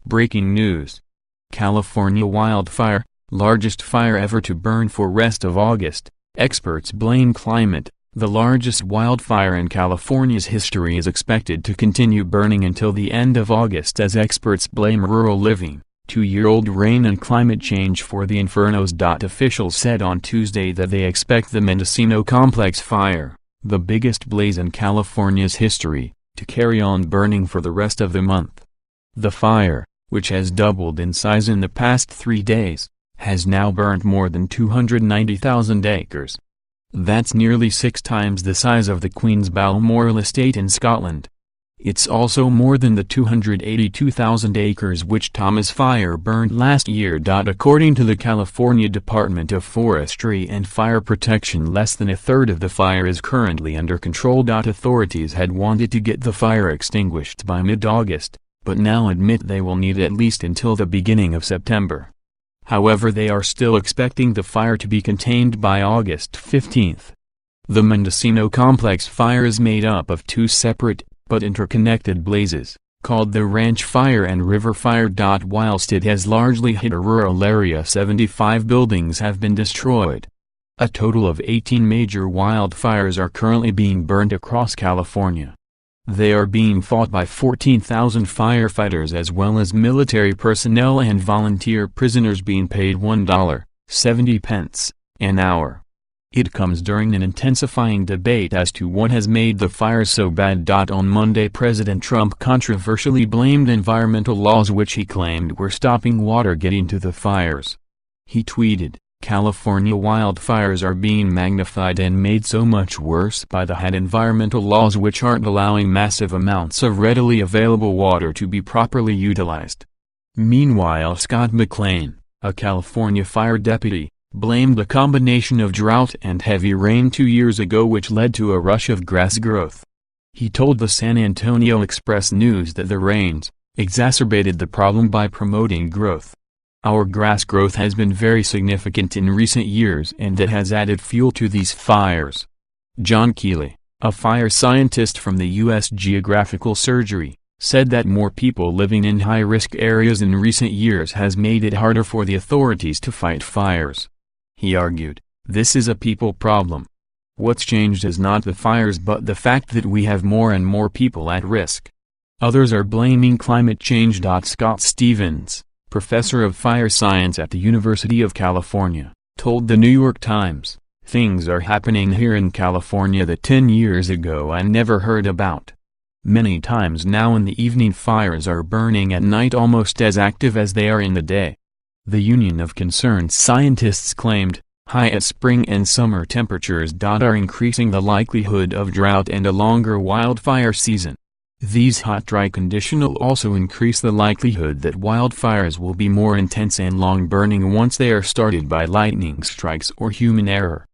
Breaking news. California wildfire, largest fire ever to burn for rest of August. Experts blame climate. The largest wildfire in California's history is expected to continue burning until the end of August as experts blame rural living, 2-year-old rain and climate change for the infernos. Officials said on Tuesday that they expect the Mendocino Complex fire, the biggest blaze in California's history, to carry on burning for the rest of the month. The fire, which has doubled in size in the past 3 days, has now burned more than 290,000 acres. That's nearly 6 times the size of the Queen's Balmoral estate in Scotland. It's also more than the 282,000 acres which Thomas Fire burned last year. According to the California Department of Forestry and Fire Protection, less than a third of the fire is currently under control. Authorities had wanted to get the fire extinguished by mid-August, but now admit they will need at least until the beginning of September. However, they are still expecting the fire to be contained by August 15th. The Mendocino Complex fire is made up of 2 separate, but interconnected blazes, called the Ranch Fire and River Fire. Whilst it has largely hit a rural area, 75 buildings have been destroyed. A total of 18 major wildfires are currently being burned across California. They are being fought by 14,000 firefighters as well as military personnel and volunteer prisoners being paid $1.70 an hour. It comes during an intensifying debate as to what has made the fires so bad. On Monday, President Trump controversially blamed environmental laws which he claimed were stopping water getting to the fires. He tweeted, "California wildfires are being magnified and made so much worse by the environmental laws which aren't allowing massive amounts of readily available water to be properly utilized." Meanwhile, Scott McLean, a California fire deputy, blamed a combination of drought and heavy rain 2 years ago which led to a rush of grass growth. He told the San Antonio Express News that the rains exacerbated the problem by promoting growth. "Our grass growth has been very significant in recent years and that has added fuel to these fires." John Keeley, a fire scientist from the U.S. Geographical Surgery, said that more people living in high-risk areas in recent years has made it harder for the authorities to fight fires. He argued, "This is a people problem. What's changed is not the fires but the fact that we have more and more people at risk." Others are blaming climate change. Scott Stevens, professor of fire science at the University of California, told the New York Times, "Things are happening here in California that 10 years ago I never heard about. Many times now in the evening fires are burning at night almost as active as they are in the day." The Union of Concerned Scientists claimed, high spring and summer temperatures are increasing the likelihood of drought and a longer wildfire season. These hot dry conditions also increase the likelihood that wildfires will be more intense and long burning once they are started by lightning strikes or human error.